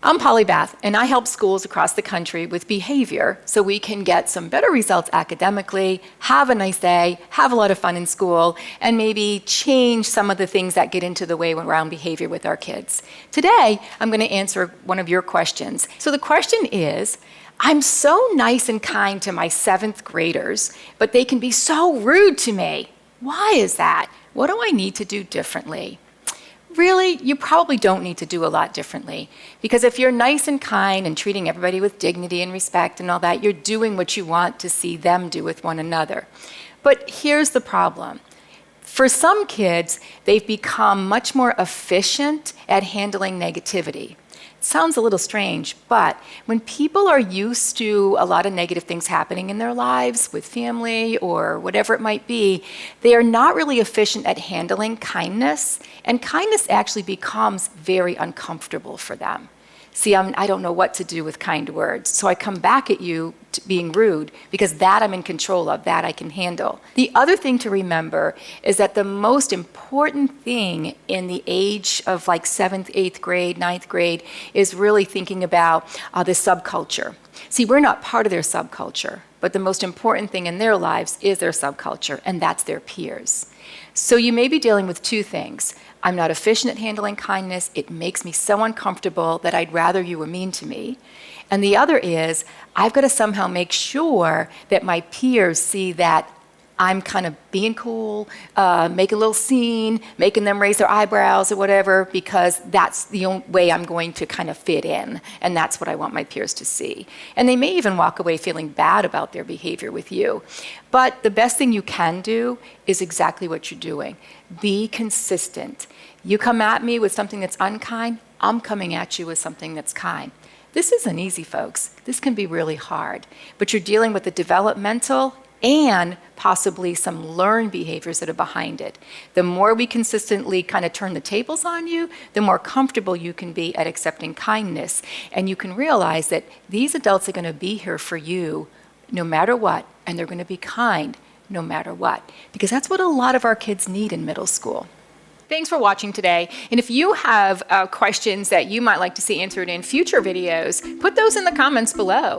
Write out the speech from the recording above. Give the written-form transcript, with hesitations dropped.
I'm Polly Bath, and I help schools across the country with behavior so we can get some better results academically, have a nice day, have a lot of fun in school, and maybe change some of the things that get into the way around behavior with our kids. Today, I'm going to answer one of your questions. So the question is, I'm so nice and kind to my 7th graders, but they can be so rude to me. Why is that? What do I need to do differently? Really, you probably don't need to do a lot differently, because if you're nice and kind and treating everybody with dignity and respect and all that, you're doing what you want to see them do with one another. But here's the problem. For some kids, they've become much more efficient at handling negativity. It sounds a little strange, but when people are used to a lot of negative things happening in their lives with family or whatever it might be, they are not really efficient at handling kindness, and kindness actually becomes very uncomfortable for them. See, I don't know what to do with kind words, so I come back at you being rude, because that I'm in control of, that I can handle. The other thing to remember is that the most important thing in the age of like 7th, 8th grade, 9th grade is really thinking about the subculture. See, we're not part of their subculture, but the most important thing in their lives is their subculture, and that's their peers. So you may be dealing with two things. I'm not efficient at handling kindness. It makes me so uncomfortable that I'd rather you were mean to me. And the other is, I've got to somehow make sure that my peers see that I'm kind of being cool, making a little scene, making them raise their eyebrows or whatever, because that's the only way I'm going to kind of fit in. And that's what I want my peers to see. And they may even walk away feeling bad about their behavior with you. But the best thing you can do is exactly what you're doing. Be consistent. You come at me with something that's unkind, I'm coming at you with something that's kind. This isn't easy, folks. This can be really hard. But you're dealing with the developmental and possibly some learned behaviors that are behind it. The more we consistently kind of turn the tables on you, the more comfortable you can be at accepting kindness. And you can realize that these adults are going to be here for you no matter what, and they're going to be kind no matter what, because that's what a lot of our kids need in middle school. Thanks for watching today. And if you have questions that you might like to see answered in future videos, put those in the comments below.